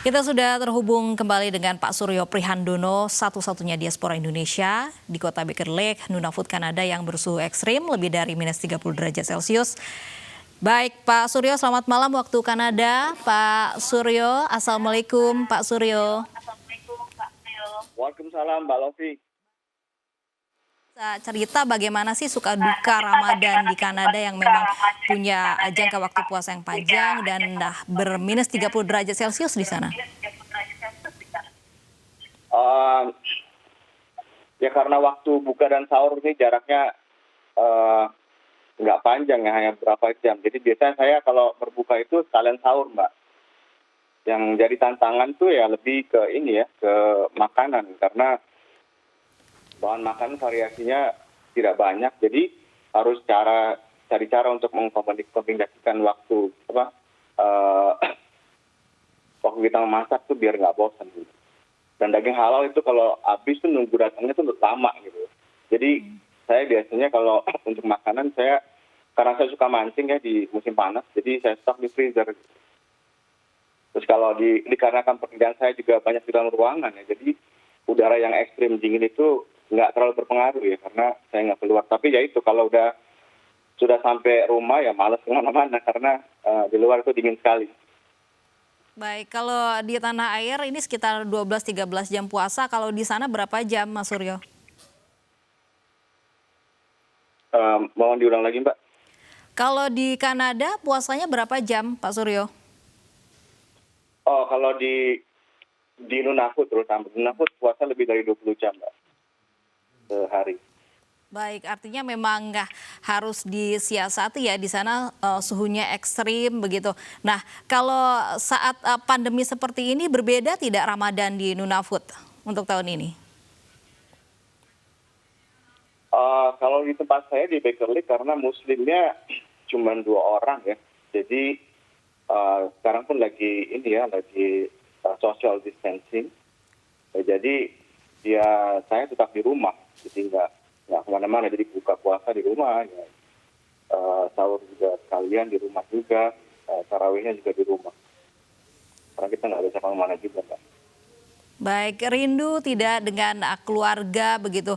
Kita sudah terhubung kembali dengan Pak Suryo Prihandono, satu-satunya diaspora Indonesia di kota Baker Lake, Nunavut, Kanada yang bersuhu ekstrim lebih dari minus 30 derajat Celcius. Baik, Pak Suryo, selamat malam waktu Kanada. Pak Suryo, Assalamualaikum Pak Suryo. Waalaikumsalam Mbak Lofi. Bisa cerita bagaimana sih suka duka Ramadan di Kanada yang memang punya jangka waktu puasa yang panjang dan berminus 30 derajat Celcius di sana? Ya karena waktu buka dan sahur ini jaraknya nggak panjang ya, hanya beberapa jam. Jadi biasanya saya kalau berbuka itu sekalian sahur, Mbak. Yang jadi tantangan tuh ya lebih ke ini ya, ke makanan. Karena bahan makanan variasinya tidak banyak. Jadi harus cari cara untuk mengkombinasikan waktu waktu kita memasak tuh biar nggak bosan gitu. Dan daging halal itu kalau habis tuh nunggu datangnya tuh lama gitu. Jadi saya biasanya kalau untuk makanan karena saya suka mancing ya di musim panas, jadi saya stok di freezer. Terus kalau dikarenakan pekerjaan saya juga banyak di dalam ruangan ya, jadi udara yang ekstrim dingin itu nggak terlalu berpengaruh ya, karena saya nggak keluar. Tapi ya itu kalau sudah sampai rumah ya malas kemana-mana karena di luar itu dingin sekali. Baik, kalau di tanah air ini sekitar 12-13 jam puasa, kalau di sana berapa jam, Mas Suryo? Mohon diulang lagi, Mbak. Kalau di Kanada puasanya berapa jam, Pak Suryo? Oh, kalau di Nunavut terutama, Nunavut puasa lebih dari 20 jam, Mbak, sehari. Baik, artinya memang nggak harus disiasati ya, di sana suhunya ekstrim begitu. Nah, kalau saat pandemi seperti ini berbeda tidak Ramadan di Nunavut untuk tahun ini? Kalau di tempat saya di Baker Lake karena muslimnya cuma 2 orang ya, jadi sekarang pun lagi social distancing. Jadi ya saya tetap di rumah, jadi nggak kemana-mana, jadi buka puasa di rumah, ya. Sahur juga sekalian di rumah juga, tarawihnya juga di rumah. Karena kita nggak bisa kemana-mana juga, Mbak. Baik, rindu tidak dengan keluarga begitu,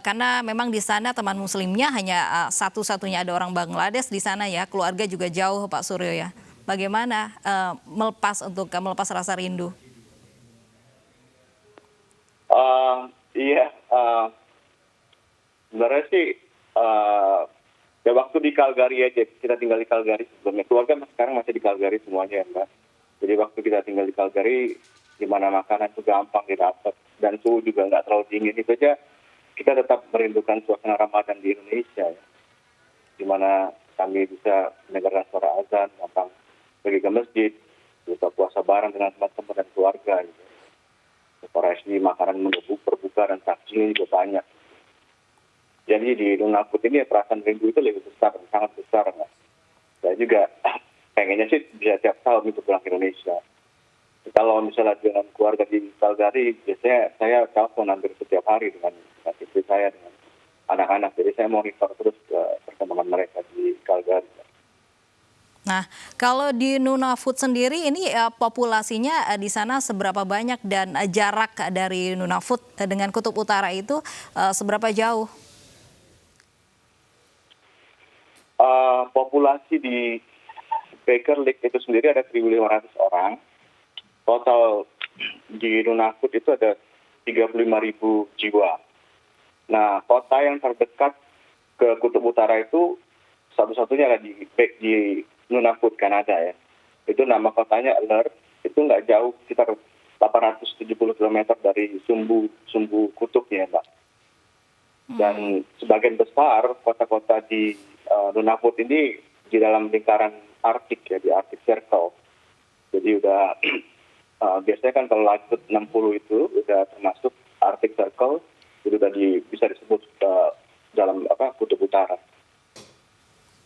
karena memang di sana teman muslimnya hanya satu-satunya ada orang Bangladesh di sana ya, keluarga juga jauh Pak Suryo ya. Bagaimana melepas rasa rindu? Iya, sebenarnya sih ya waktu di Calgary aja, kita tinggal di Calgary sebelumnya. Keluarga sekarang masih di Calgary semuanya ya, Mbak. Jadi waktu kita tinggal di Calgary, di mana makanan itu gampang didapat dan suhu juga nggak terlalu dingin, itu aja kita tetap merindukan suasana Ramadan di Indonesia ya. Di mana kami bisa mendengarkan suara azan, gampang pergi ke masjid, bisa puasa bareng dengan teman-teman dan keluarga gitu. Variasi makanan menu berbuka dan takjilnya juga banyak. Jadi di Nunavut ini perasaan rindu itu lebih besar, sangat besar. Mbak. Saya juga pengennya sih bisa tiap tahun itu pulang ke Indonesia. Kalau misalnya dengan keluarga di Calgary, biasanya saya telepon hampir setiap hari dengan istri saya, dengan anak-anak. Jadi saya monitor terus perkembangan mereka di Calgary. Nah, kalau di Nunavut sendiri ini populasinya di sana seberapa banyak dan jarak dari Nunavut dengan Kutub Utara itu seberapa jauh? Populasi di Baker Lake itu sendiri ada 1.500 orang. Total di Nunavut itu ada 35.000 jiwa. Nah, kota yang terdekat ke Kutub Utara itu satu-satunya ada di Nunavut, Kanada ya. Itu nama kotanya Alert. Itu nggak jauh, sekitar 870 km dari sumbu kutubnya, Mbak. Dan sebagian besar kota-kota di Nunavut ini di dalam lingkaran Arktik ya, di Arctic Circle. Jadi udah biasanya kan kalau latitude 60 itu udah termasuk Arctic Circle, itu udah bisa disebut dalam Kutub Utara.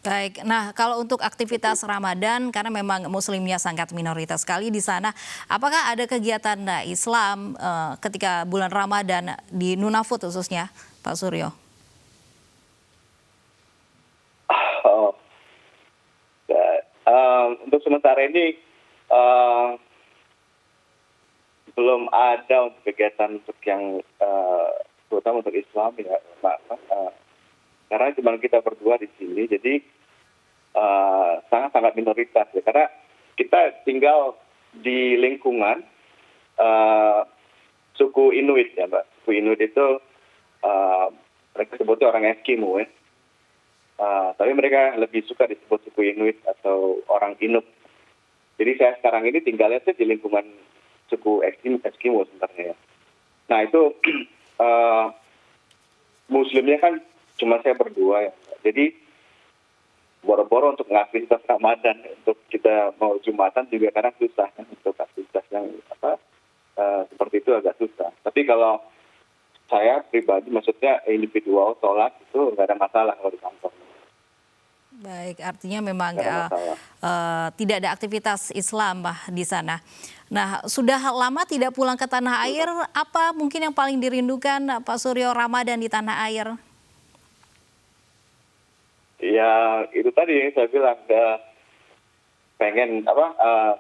Baik, nah kalau untuk aktivitas Ramadan, karena memang muslimnya sangat minoritas sekali di sana, apakah ada kegiatan Islam ketika bulan Ramadan di Nunavut khususnya, Pak Suryo? Untuk sementara ini belum ada untuk kegiatan untuk yang terutama untuk Islam ya, Mbak. Karena cuma kita berdua di sini, jadi sangat-sangat minoritas ya. Karena kita tinggal di lingkungan suku Inuit ya, Mbak. Suku Inuit itu mereka sebutnya orang Eskimo ya. Tapi mereka lebih suka disebut suku Inuit atau orang Inuk. Jadi saya sekarang ini tinggalnya tuh di lingkungan suku Eskimo sebenarnya ya. Nah itu Muslimnya kan cuma saya berdua ya. Jadi boro-boro untuk aktivitas Ramadan, untuk kita mau Jumatan juga kadang susah ya. Untuk aktivitas yang seperti itu agak susah. Tapi kalau saya pribadi, maksudnya individual sholat itu nggak ada masalah kalau di kantor. Baik, artinya memang Nggak ada masalah. tidak ada aktivitas Islam di sana. Nah, sudah lama tidak pulang ke tanah air, apa mungkin yang paling dirindukan Pak Suryo Ramadan di tanah air? Ya itu tadi yang saya bilang, pengen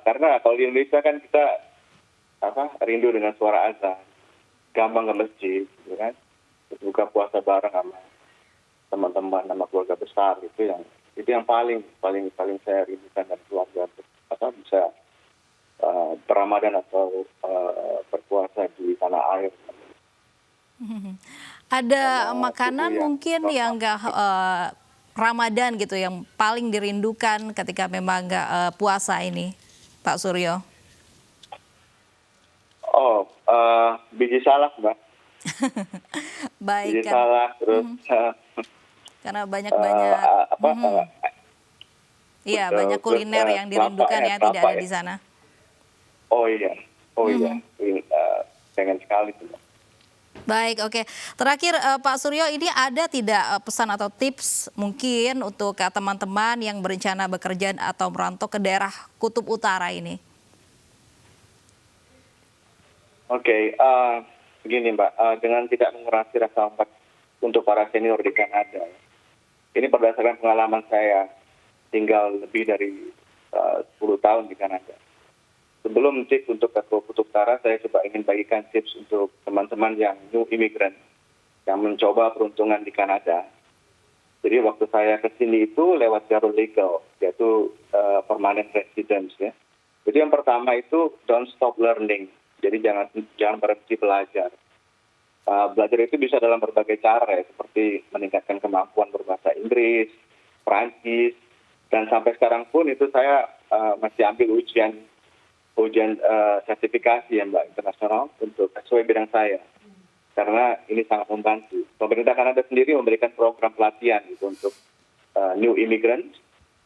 karena kalau di Indonesia kan kita rindu dengan suara azan, gampang ke masjid, gitu kan, buka puasa bareng sama teman-teman, sama keluarga besar, itu yang paling saya rindukan dan keluarga bisa berramadan atau berpuasa di tanah air. Ada Sama makanan suku yang mungkin yang nggak Ramadan gitu yang paling dirindukan ketika memang nggak puasa ini, Pak Suryo? Oh, biji salak, Mbak. Baik Biji kan, salak, terus karena banyak-banyak, iya banyak kuliner yang dirindukan ya, tidak kelapa ada ya. di sana. Oh iya, pengen sekali tuh, Mbak. Baik, oke. Terakhir Pak Suryo, ini ada tidak pesan atau tips mungkin untuk teman-teman yang berencana bekerja atau merantau ke daerah Kutub Utara ini? Oke, begini Mbak, dengan tidak mengurangi rasa hormat untuk para senior di Kanada, ini berdasarkan pengalaman saya tinggal lebih dari 10 tahun di Kanada. Sebelum tips untuk ke Kutub Utara, saya coba ingin bagikan tips untuk teman-teman yang new immigrant, yang mencoba peruntungan di Kanada. Jadi waktu saya ke sini itu lewat jalur legal, yaitu permanent residence ya. Jadi yang pertama itu don't stop learning. Jadi jangan berhenti belajar. Belajar itu bisa dalam berbagai cara ya, seperti meningkatkan kemampuan berbahasa Inggris, Perancis, dan sampai sekarang pun itu saya masih ambil ujian sertifikasi ya Mbak, internasional untuk sesuai bidang saya. Karena ini sangat membantu. Pemerintah Kanada sendiri memberikan program pelatihan gitu untuk new immigrant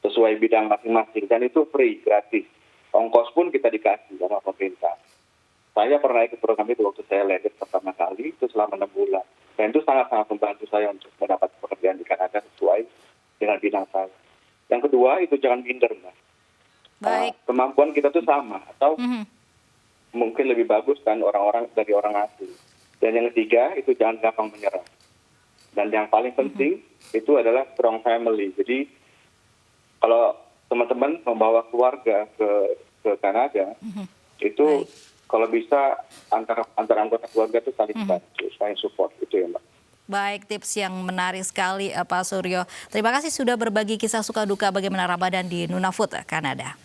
sesuai bidang masing-masing, dan itu free, gratis. Ongkos pun kita dikasih sama pemerintah. Saya pernah ikut program itu waktu saya landed pertama kali, itu selama 6 bulan. Dan itu sangat-sangat membantu saya untuk mendapat pekerjaan di Kanada sesuai dengan bidang saya. Yang kedua, itu jangan minder, Mbak. Baik. Kemampuan kita tuh sama, atau mungkin lebih bagus kan orang-orang dari orang asing. Dan yang ketiga, itu jangan gampang menyerah. Dan yang paling penting, itu adalah strong family. Jadi, kalau teman-teman membawa keluarga ke Kanada, itu kalau bisa antar anggota keluarga itu saling bantu, saling support, itu ya Mbak. Baik, tips yang menarik sekali Pak Suryo. Terima kasih sudah berbagi kisah suka duka bagaimana Ramadan di Nunavut, Kanada.